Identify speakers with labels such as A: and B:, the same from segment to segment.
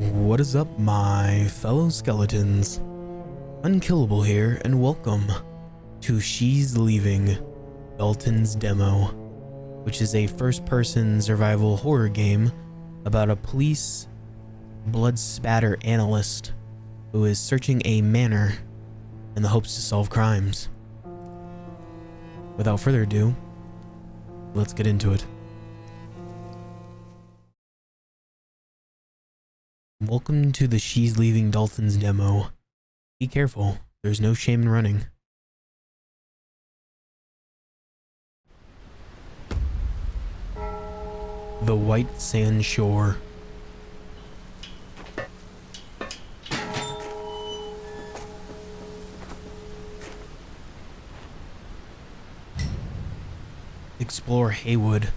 A: What is up, my fellow skeletons? UnKellAble here, and welcome to She's Leaving, Dalton's Demo, which is a first-person survival horror game about a police blood spatter analyst who is searching a manor in the hopes to solve crimes. Without further ado, let's get into it. Welcome to the She's Leaving Dalton's demo. Be careful, there's no shame in running. The White Sand Shore. Explore Haywood.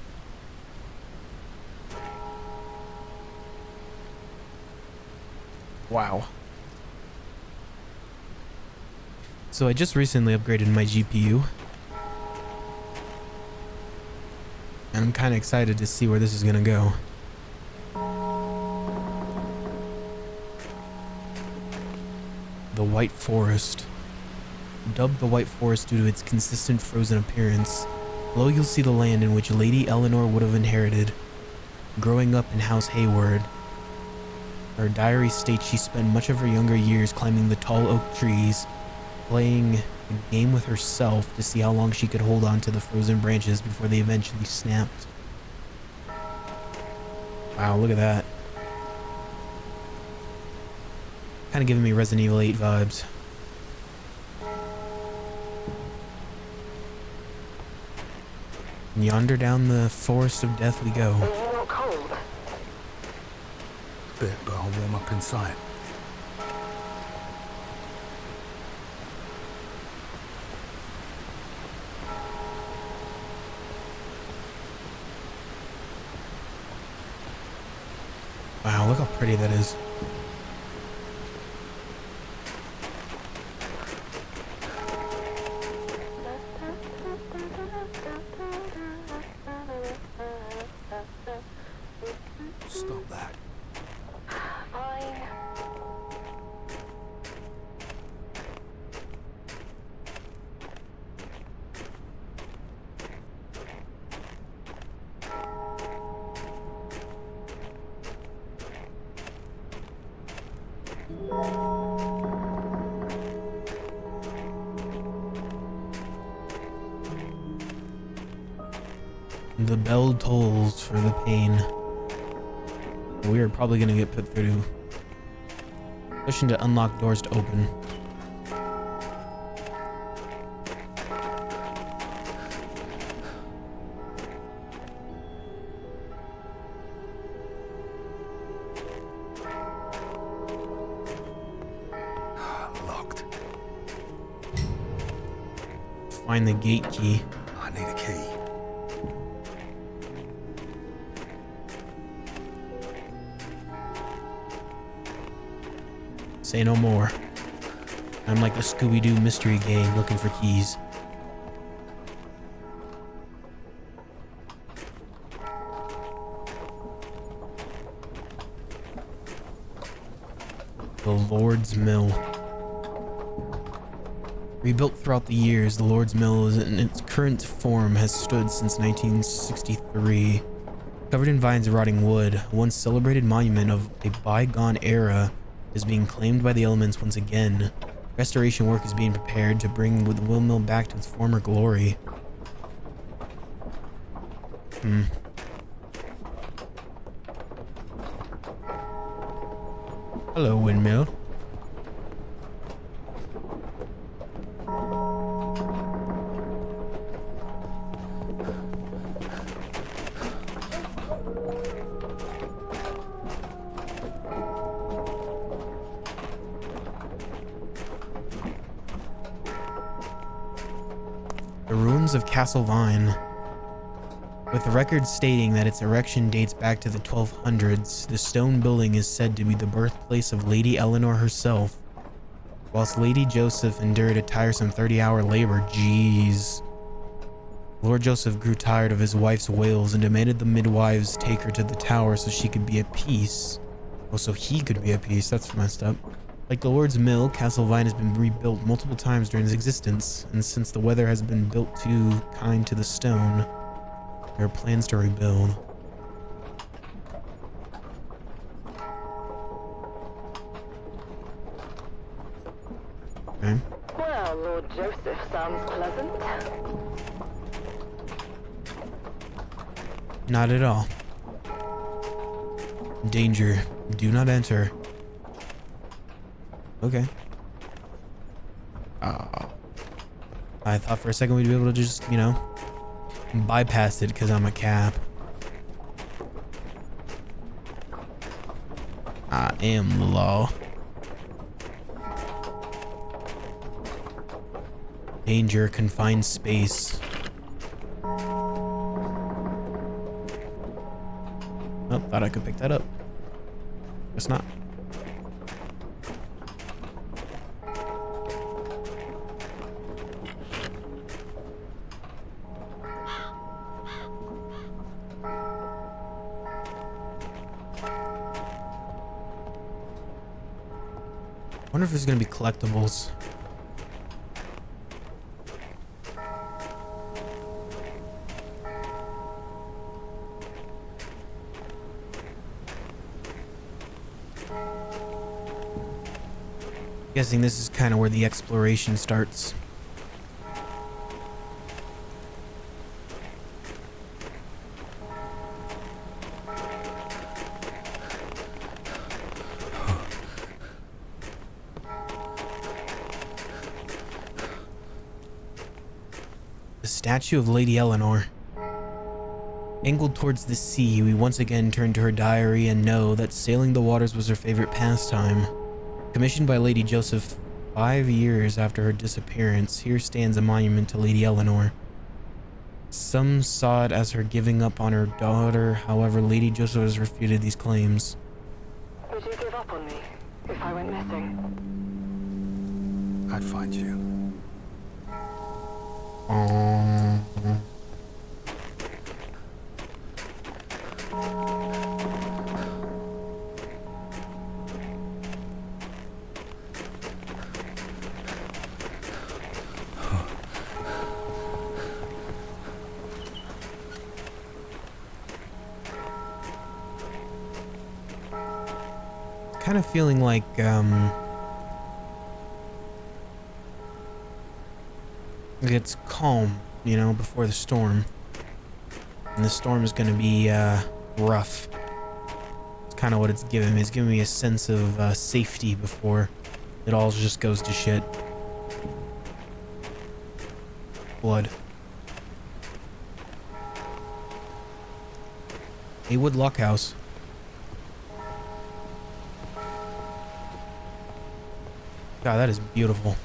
A: Wow. So I just recently upgraded my GPU. And I'm kind of excited to see where this is going to go. The White Forest. Dubbed the White Forest due to its consistent frozen appearance, below you'll see the land in which Lady Eleanor would have inherited. Growing up in House Haywood, her diary states she spent much of her younger years climbing the tall oak trees, playing a game with herself to see how long she could hold on to the frozen branches before they eventually snapped. Wow, look at that. Kind of giving me Resident Evil 8 vibes. And yonder down the forest of death we go.
B: Bit, but I'll warm up inside.
A: Wow, look how pretty that is.
B: Stop that.
A: The bell tolls for the pain. We are probably gonna get put through. Pushing to unlock doors to open.
B: Locked.
A: Find the gate key.
B: I need a key.
A: Say no more. I'm like the Scooby-Doo mystery gang looking for keys. The Lord's Mill. Rebuilt throughout the years, the Lord's Mill is in its current form has stood since 1963. Covered in vines of rotting wood, a once celebrated monument of a bygone era is being claimed by the elements once again. Restoration work is being prepared to bring the windmill back to its former glory. Hello, windmill. The ruins of Castle Vine. With the record stating that its erection dates back to the 1200s, the stone building is said to be the birthplace of Lady Eleanor herself. Whilst Lady Joseph endured a tiresome 30-hour labor, Lord Joseph grew tired of his wife's wails and demanded the midwives take her to the tower so she could be at peace. Oh, so he could be at peace. That's messed up. Like the Lord's Mill, Castle Vine has been rebuilt multiple times during its existence, and since the weather has been built too kind to the stone, there are plans to rebuild. Okay.
C: Well, Lord Joseph sounds pleasant.
A: Not at all. Danger. Do not enter. Okay. I thought for a second we'd be able to just, you know, bypass it because I'm a cap. I am the law. Danger, confined space. Oh, thought I could pick that up. Guess not. Wonder if there's gonna be collectibles. Guessing this is kind of where the exploration starts. The statue of Lady Eleanor. Angled towards the sea, we once again turn to her diary and know that sailing the waters was her favorite pastime. Commissioned by Lady Joseph 5 years after her disappearance, here stands a monument to Lady Eleanor. Some saw it as her giving up on her daughter, however, Lady Joseph has refuted these claims.
C: Would you give up on me if I went missing?
B: I'd find you.
A: Kind of feeling like it's calm, you know, before the storm, and the storm is going to be rough. It's kind of what it's giving me. It's giving me a sense of safety before it all just goes to shit. Blood. Haywood Lockhouse. God, that is beautiful.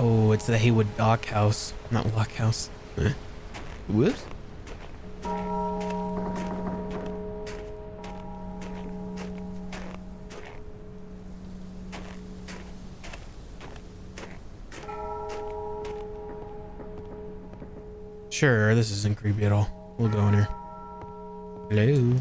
A: Oh, it's the Haywood Dockhouse, not Lockhouse. Whoops. Sure, this isn't creepy at all. We'll go in here. Hello.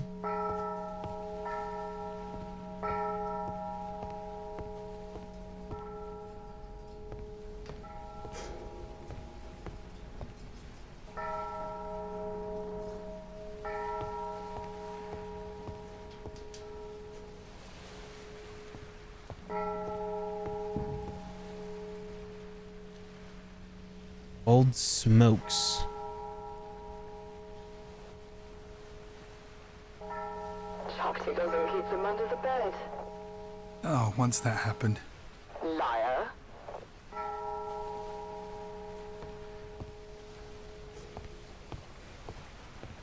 A: Old Smokes.
C: Chocolate doesn't keep them under the bed.
B: Oh, once that happened.
C: Liar.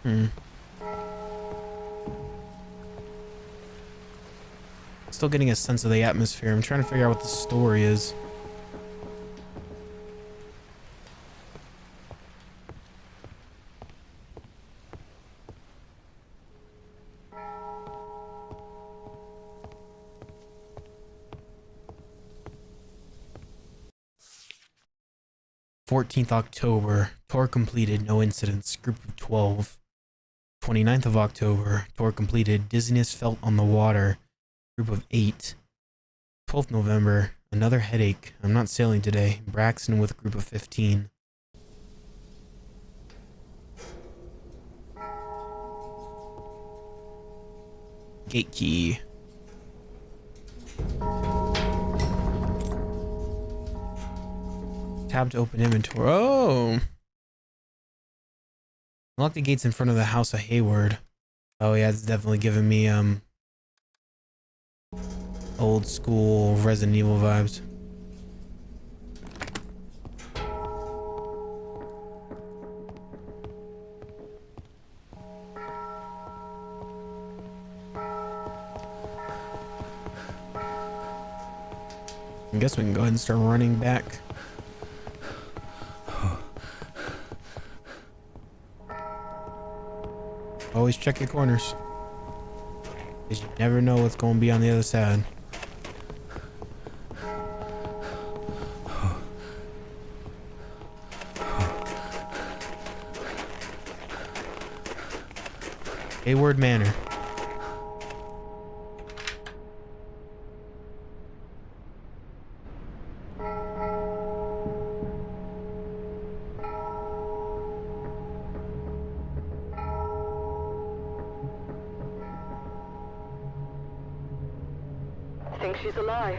A: Hmm. Still getting a sense of the atmosphere. I'm trying to figure out what the story is. October 14th, tour completed, no incidents, group of 12. 29th of October, tour completed, dizziness felt on the water, group of 8. 12th November, another headache, I'm not sailing today, Braxton with group of 15. Gate key. Tab to open inventory. Oh! Unlock the gates in front of the House of Haywood. Oh yeah, it's definitely giving me old school Resident Evil vibes. I guess we can go ahead and start running back. Always check your corners, because you never know what's going to be on the other side. Hayward Manor.
C: Think she's alive?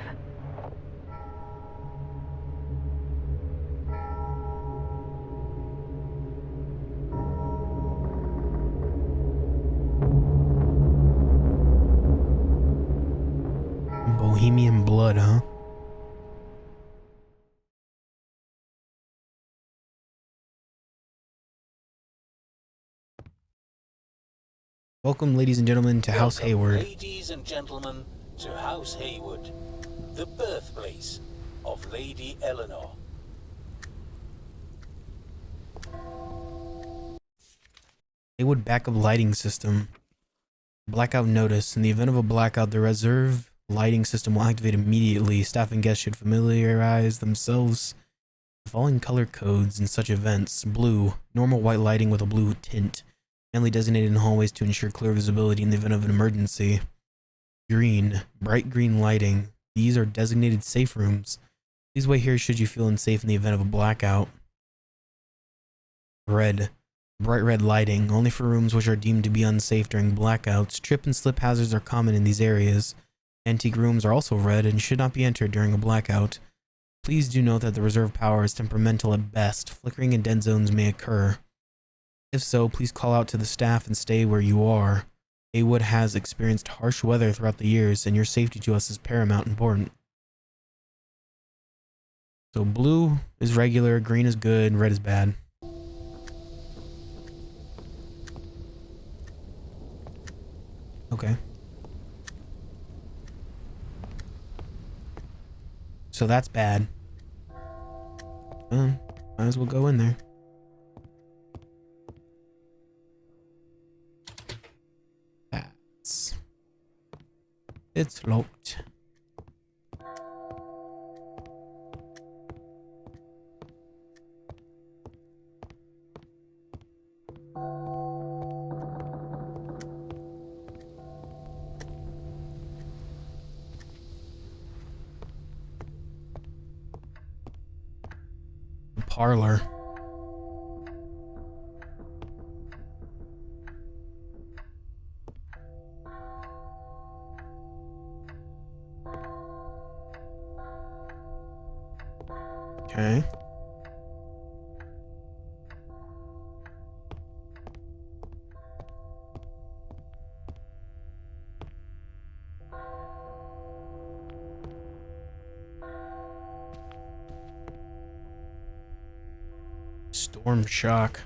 A: Bohemian Blood, huh? Welcome, ladies and gentlemen, to House Haywood.
D: Ladies and gentlemen, to House Haywood, the birthplace of Lady Eleanor.
A: Haywood backup lighting system. Blackout notice. In the event of a blackout, the reserve lighting system will activate immediately. Staff and guests should familiarize themselves with following color codes in such events. Blue, normal white lighting with a blue tint, mainly designated in hallways to ensure clear visibility in the event of an emergency. Green, bright green lighting. These are designated safe rooms. Please wait here should you feel unsafe in the event of a blackout. Red, bright red lighting, only for rooms which are deemed to be unsafe during blackouts. Trip and slip hazards are common in these areas. Antique rooms are also red and should not be entered during a blackout. Please do note that the reserve power is temperamental at best. Flickering and dead zones may occur. If so, please call out to the staff and stay where you are. Haywood has experienced harsh weather throughout the years, and your safety to us is paramount important. So blue is regular, green is good, and red is bad. Okay. So that's bad. Might as well go in there. It's locked. The parlor. Okay. Storm shock.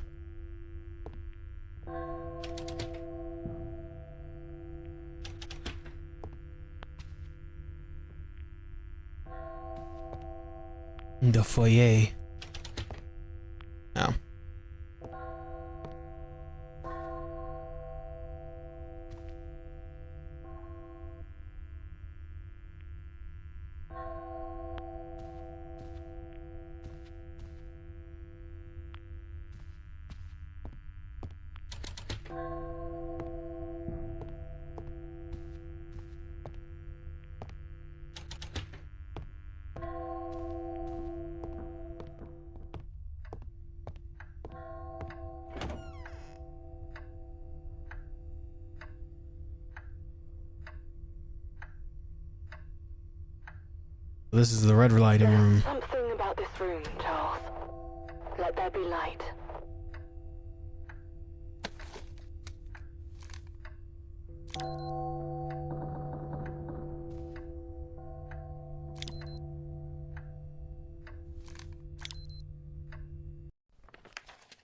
A: The foyer. Oh. This is the red lighting room.
C: Something about this room, Charles. Let there be light.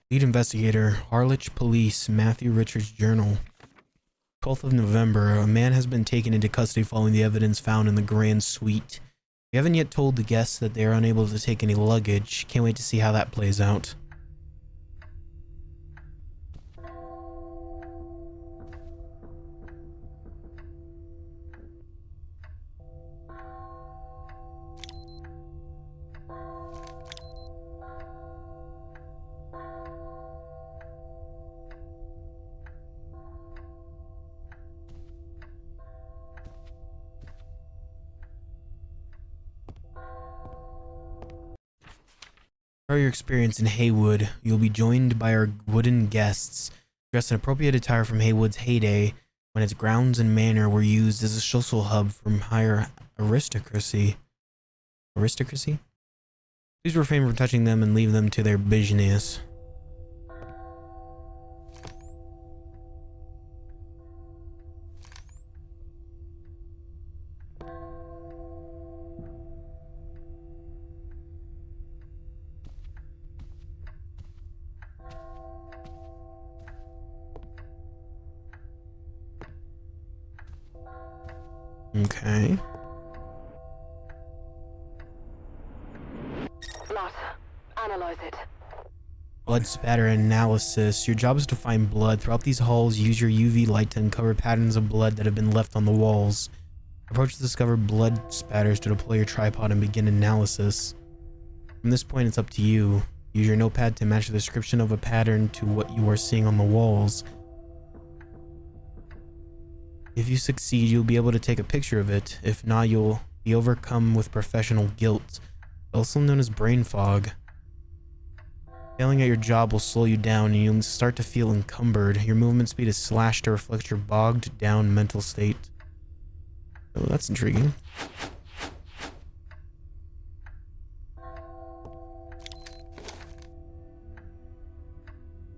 A: Lead investigator, Harwich Police, Matthew Richards Journal. 12th of November, a man has been taken into custody following the evidence found in the Grand Suite. We haven't yet told the guests that they are unable to take any luggage. Can't wait to see how that plays out. For your experience in Haywood, you'll be joined by our wooden guests, dressed in appropriate attire from Haywood's heyday, when its grounds and manor were used as a social hub from higher aristocracy. Aristocracy? Please refrain from touching them and leave them to their business. Okay.
C: Blood. Analyze it.
A: Blood spatter analysis. Your job is to find blood. Throughout these halls, use your UV light to uncover patterns of blood that have been left on the walls. Approach the discovered blood spatters to deploy your tripod and begin analysis. From this point, it's up to you. Use your notepad to match the description of a pattern to what you are seeing on the walls. If you succeed, you'll be able to take a picture of it. If not, you'll be overcome with professional guilt, also known as brain fog. Failing at your job will slow you down and you'll start to feel encumbered. Your movement speed is slashed to reflect your bogged down mental state. Oh, that's intriguing.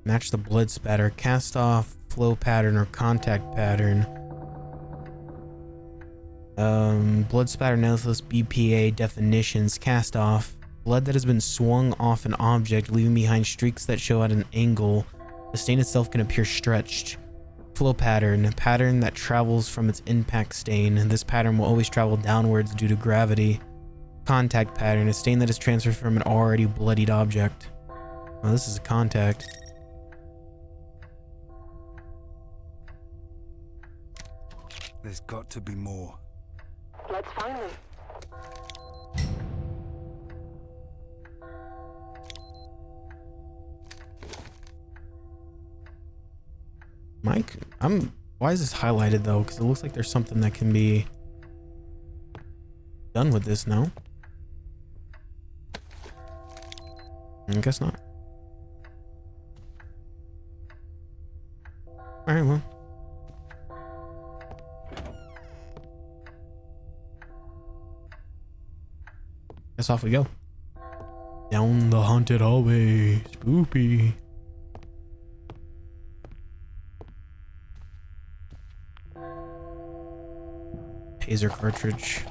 A: Match the blood spatter, cast off, flow pattern, or contact pattern. Blood spatter analysis, BPA definitions, cast off. Blood that has been swung off an object, leaving behind streaks that show at an angle. The stain itself can appear stretched. Flow pattern, a pattern that travels from its impact stain. This pattern will always travel downwards due to gravity. Contact pattern, a stain that is transferred from an already bloodied object. Oh, this is a contact.
B: There's got to be more.
C: Let's find them.
A: Mike, why is this highlighted though? Because it looks like there's something that can be done with this, no? I guess not. Alright, well. Guess off we go. Down the haunted hallway. Spoopy. Taser cartridge.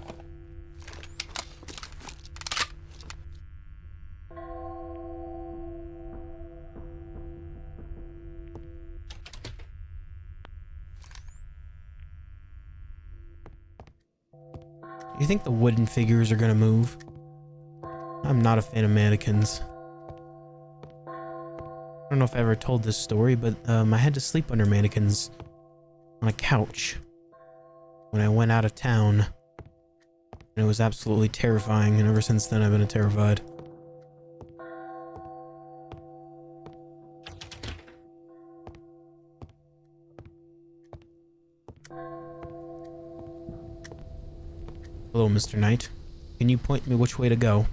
A: You think the wooden figures are gonna move? I'm not a fan of mannequins. I don't know if I ever told this story, but I had to sleep under mannequins on a couch when I went out of town. And it was absolutely terrifying, and ever since then I've been terrified. Hello, Mr. Knight. Can you point me which way to go?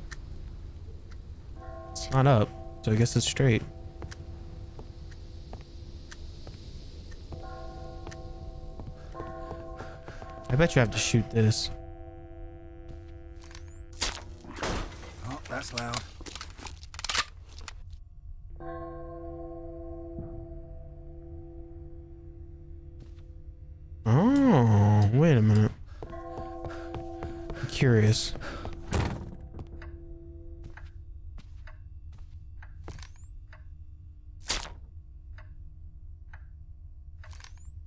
A: It's not up, so I guess it's straight. I bet you have to shoot this.
B: Oh, that's loud.
A: Oh, wait a minute. I'm curious.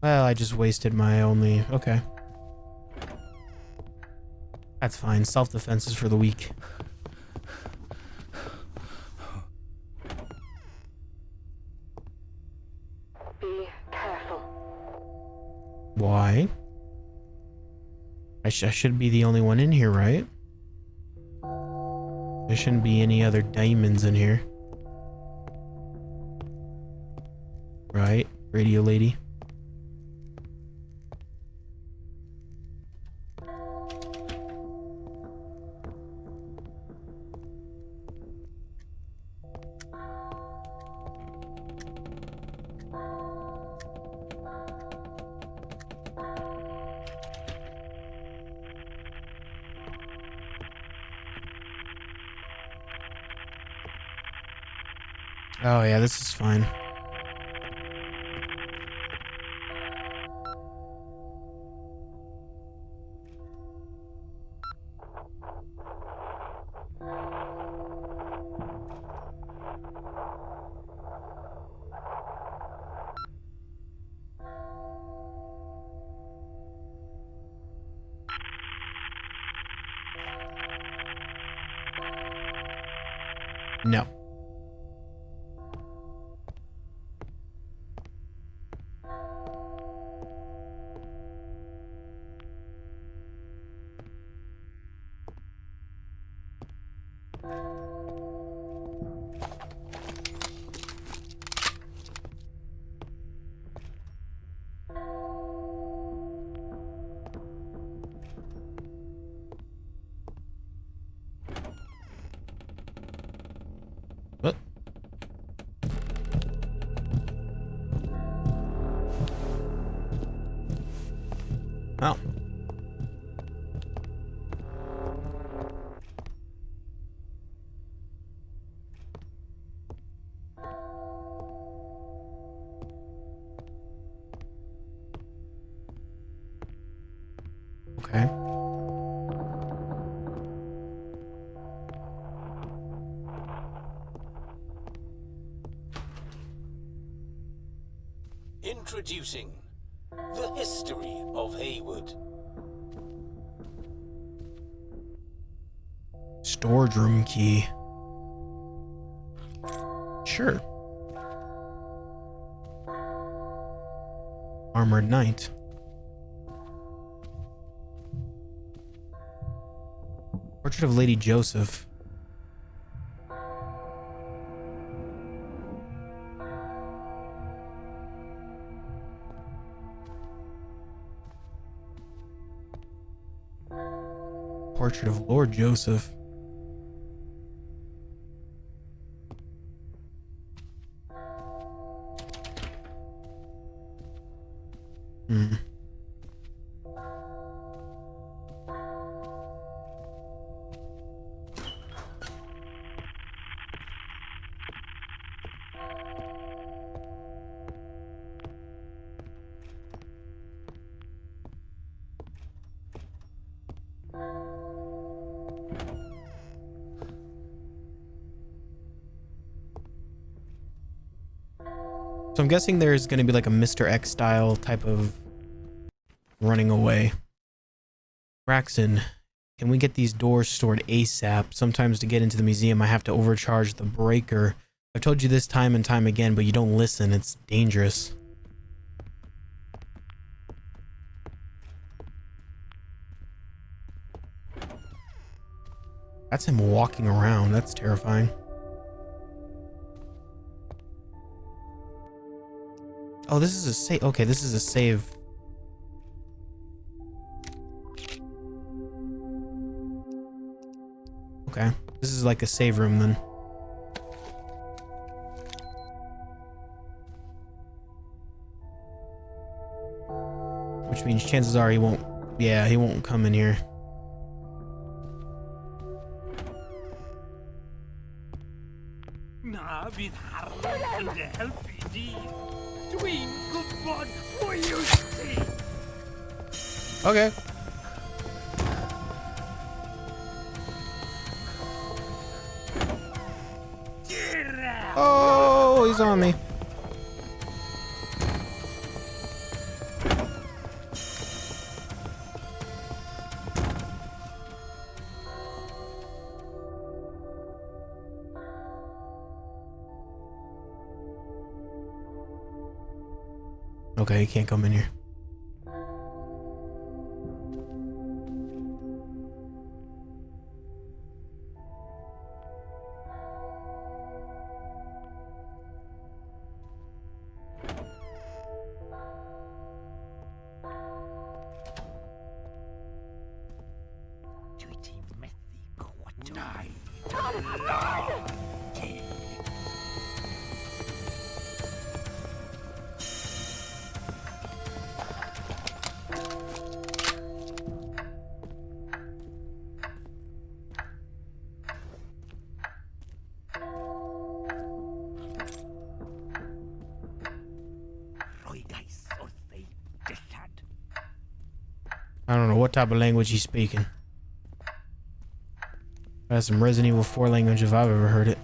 A: Well, I just wasted my only... Okay. That's fine. Self-defense is for the weak.
C: Be careful.
A: Why? I should be the only one in here, right? There shouldn't be any other diamonds in here. Right? Radio lady? Oh yeah, this is fine. No. What? Oh. Okay.
D: Introducing the history of Haywood.
A: Storage room key. Sure. Armored Knight. Portrait of Lady Joseph. Portrait of Lord Joseph. Hmm. So I'm guessing there's going to be like a Mr. X style type of running away. Braxton, Can we get these doors stored ASAP? Sometimes to get into the museum, I have to overcharge the breaker. I've told you this time and time again, but you don't listen. It's dangerous. That's him walking around. That's terrifying. Oh, this is a save. Okay, this is a save. Okay, this is like a save room then. Which means chances are he won't. Yeah, he won't come in here. Okay. Oh, he's on me. Okay, he can't come in here. I don't know what type of language he's speaking. That's some Resident Evil 4 language if I've ever heard it.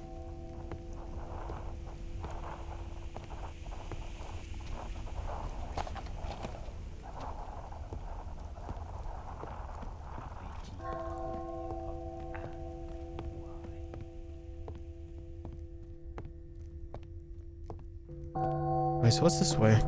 A: Wait, so what's this way?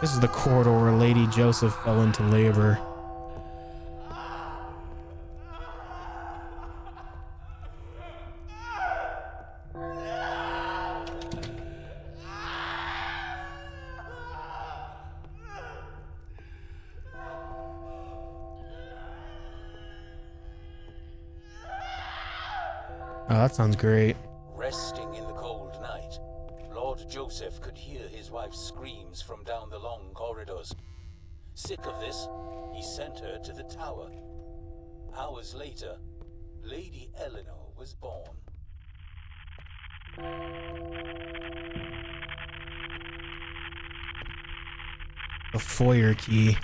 A: This is the corridor where Lady Joseph fell into labor. Oh, that sounds great.
D: Resting in the cold night, Lord Joseph could hear his wife's screams from down the long corridors. Sick of this, he sent her to the tower. Hours later, Lady Eleanor was born.
A: The foyer key.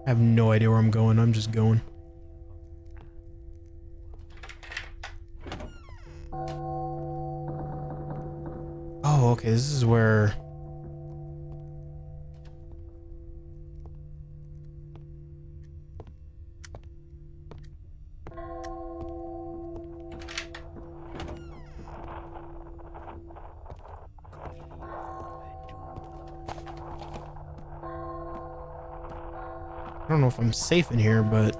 A: I have no idea where I'm going. I'm just going. Oh, okay. This is where... I don't know if I'm safe in here, but...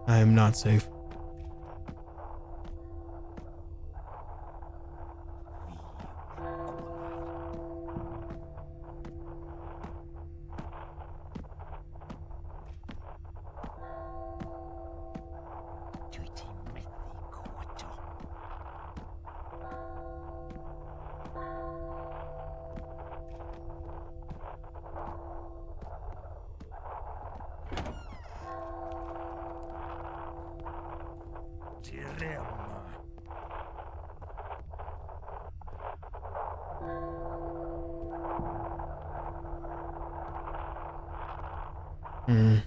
A: I am not safe. Hmm.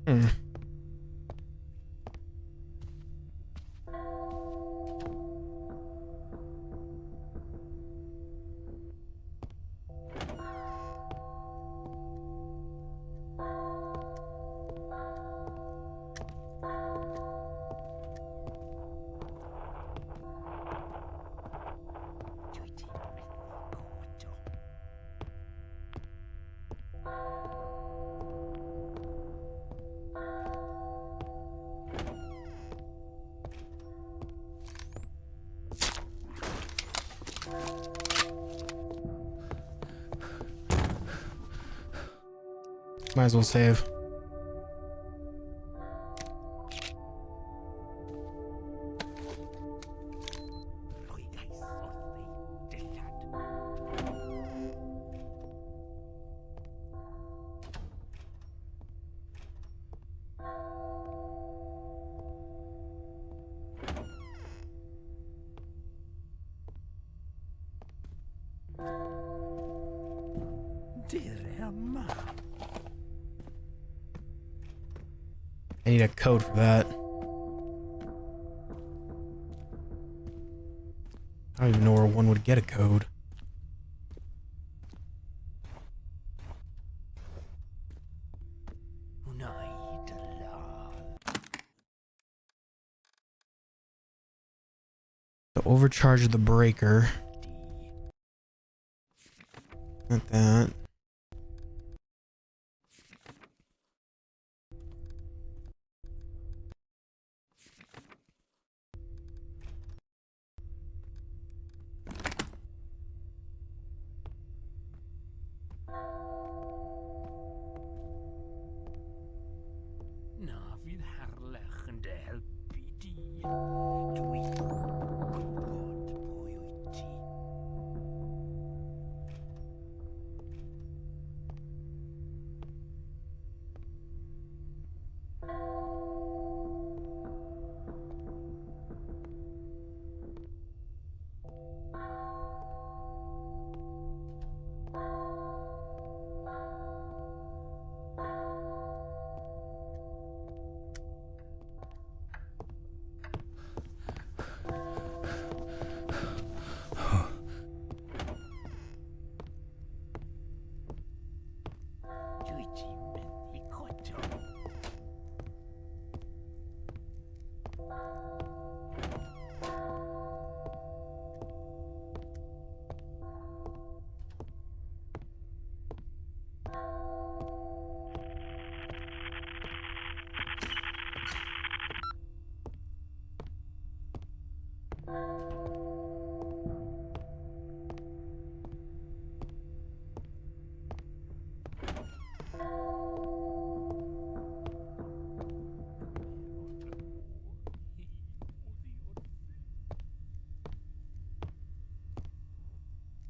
A: Hmm. Might as well save. I need a code for that. I don't even know where one would get a code. So overcharge the breaker. Not that.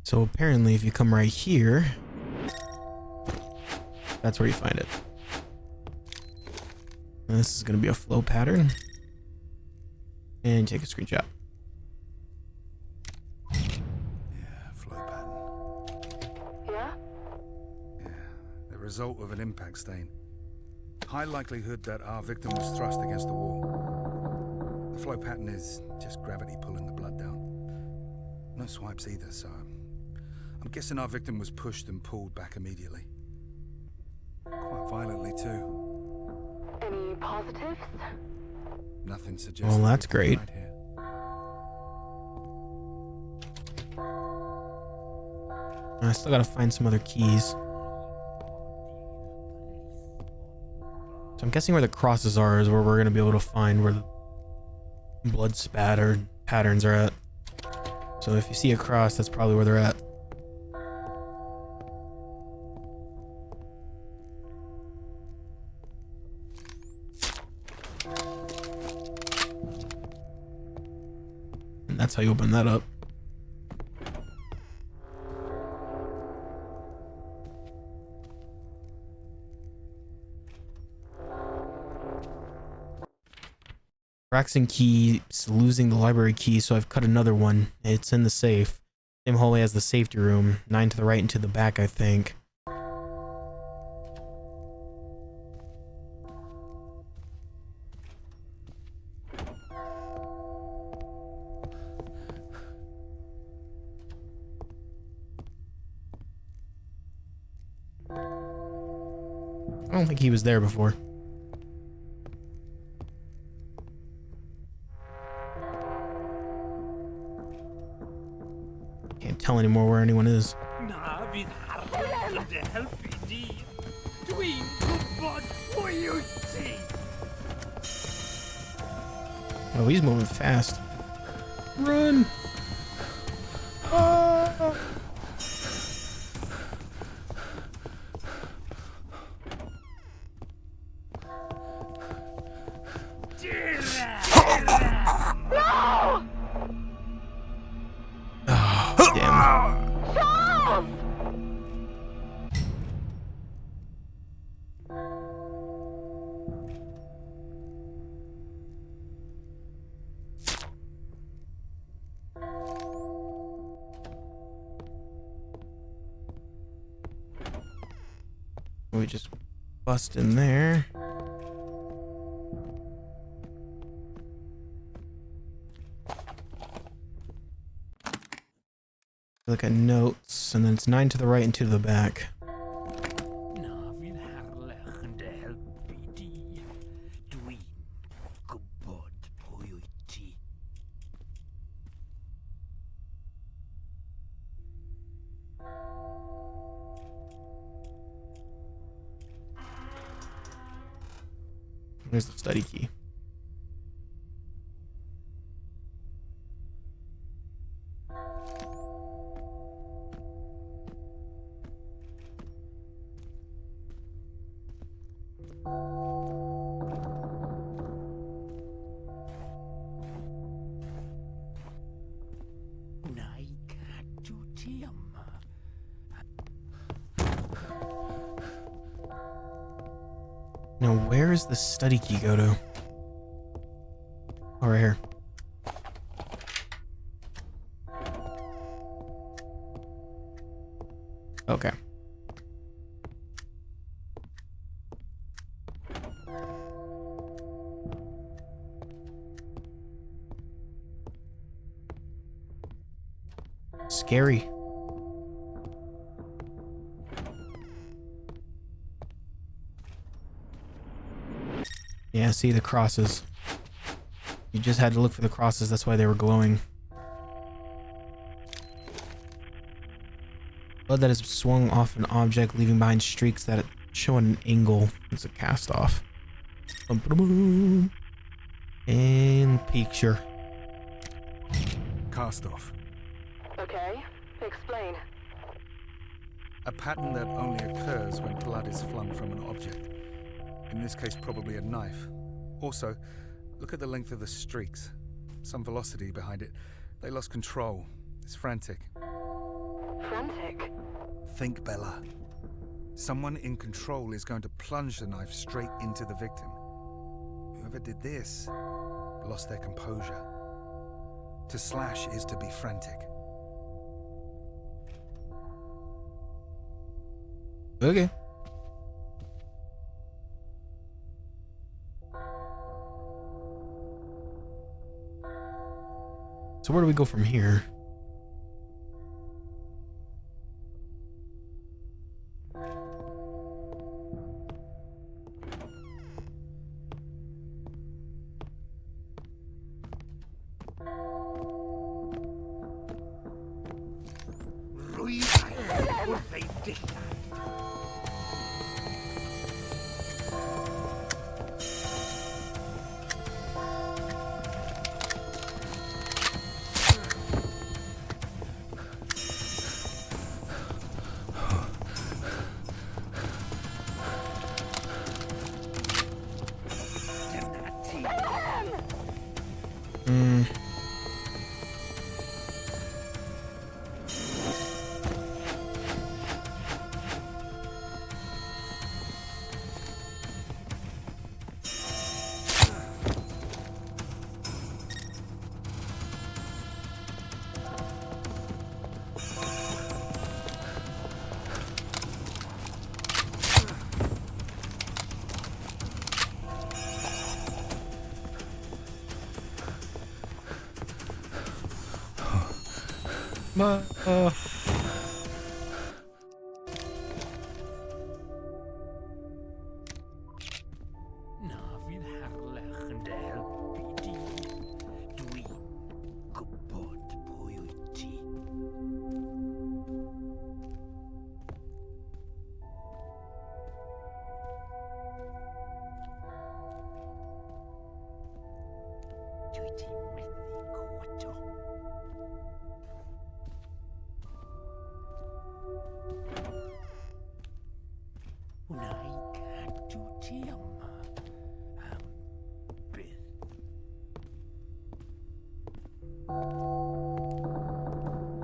A: So apparently if you come right here, that's where you find it. And this is going to be a flow pattern. And take a screenshot.
B: Yeah, flow pattern.
C: Yeah?
B: Yeah, the result of an impact stain. High likelihood that our victim was thrust against the wall. The flow pattern is just gravity pulling the blood down. No swipes either, so I'm guessing our victim was pushed and pulled back immediately. Quite violently too.
C: Any positives?
B: Nothing suggests.
A: Well, that's
B: the victim
A: great.
B: died here.
A: I still gotta find some other keys. So I'm guessing where the crosses are is where we're gonna be able to find where the blood spatter patterns are at. So if you see a cross, that's probably where they're at. And that's how you open that up. Braxton keeps losing the library key, so I've cut another one. It's in the safe. Same hallway as the safety room. 9 to the right and to the back, I think. I don't think he was there before. Can't tell anymore where anyone is. Oh, he's moving fast. Run! Ah! Oh, damn. We just bust in there. Look at notes, and then it's 9 to the right and 2 to the back. There's the study key. Now, where does the study key go to? Oh, right here. Okay. Scary. Yeah, see the crosses. You just had to look for the crosses, that's why they were glowing. Blood that has swung off an object, leaving behind streaks that show an angle. It's a cast off. And picture.
B: Cast off.
C: Okay, explain.
B: A pattern that only occurs when blood is flung from an object. In this case, probably a knife. Also, look at the length of the streaks. Some velocity behind it. They lost control. It's frantic.
C: Frantic?
B: Think, Bella. Someone in control is going to plunge the knife straight into the victim. Whoever did this lost their composure. To slash is to be frantic.
A: Okay. So where do we go from here?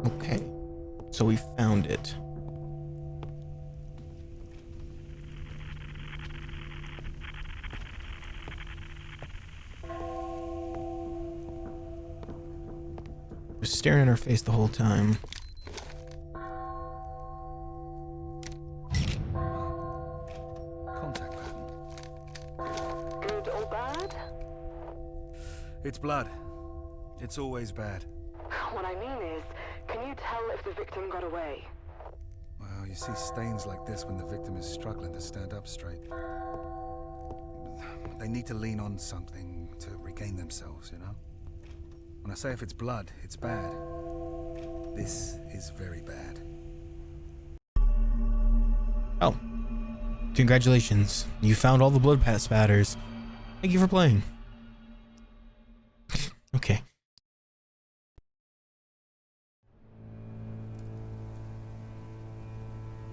A: Okay, so we found it. Just staring at her face the whole time.
B: Contact pattern.
C: Good or bad?
B: It's blood. It's always bad.
C: What I mean is, can you tell if the victim got away?
B: Well, you see stains like this when the victim is struggling to stand up straight. They need to lean on something to regain themselves, you know? When I say if it's blood, it's bad. This is very bad.
A: Oh. Congratulations. You found all the blood spatters. Thank you for playing. Okay.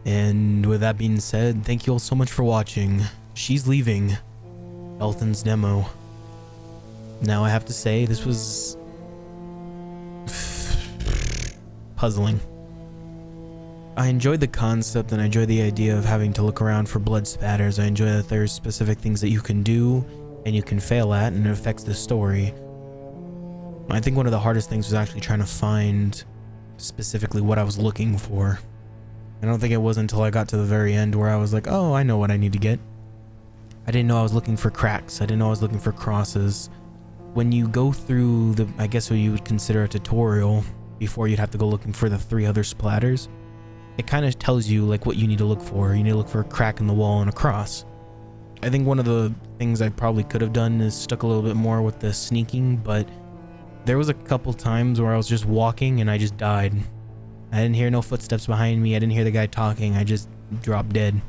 A: And with that being said, thank you all so much for watching. She's leaving. Dalton's demo. Now I have to say, this was puzzling. I enjoyed the concept and I enjoy the idea of having to look around for blood spatters. I enjoy that there's specific things that you can do and you can fail at and it affects the story. I think one of the hardest things was actually trying to find specifically what I was looking for. I don't think it was until I got to the very end where I was like, oh, I know what I need to get. I didn't know I was looking for cracks. I didn't know I was looking for crosses. When you go through the, I guess what you would consider a tutorial before you'd have to go looking for the 3 other splatters, it kind of tells you like what you need to look for. You need to look for a crack in the wall and a cross. I think one of the things I probably could have done is stuck a little bit more with the sneaking, but there was a couple times where I was just walking and I just died. I didn't hear no footsteps behind me. I didn't hear the guy talking. I just dropped dead.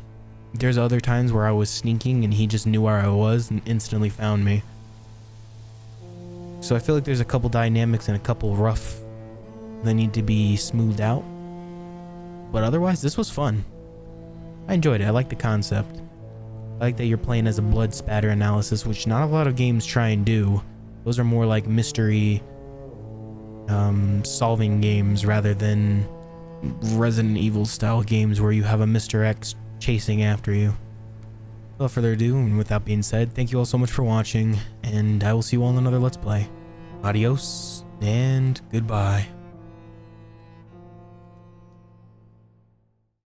A: There's other times where I was sneaking and he just knew where I was and instantly found me. So I feel like there's a couple dynamics and a couple rough that need to be smoothed out. But otherwise, this was fun. I enjoyed it. I like the concept. I like that you're playing as a blood spatter analysis, which not a lot of games try and do. Those are more like mystery solving games rather than Resident Evil style games where you have a Mr. X chasing after you. Without further ado, and with that being said, thank you all so much for watching, and I will see you all in another Let's Play. Adios, and goodbye.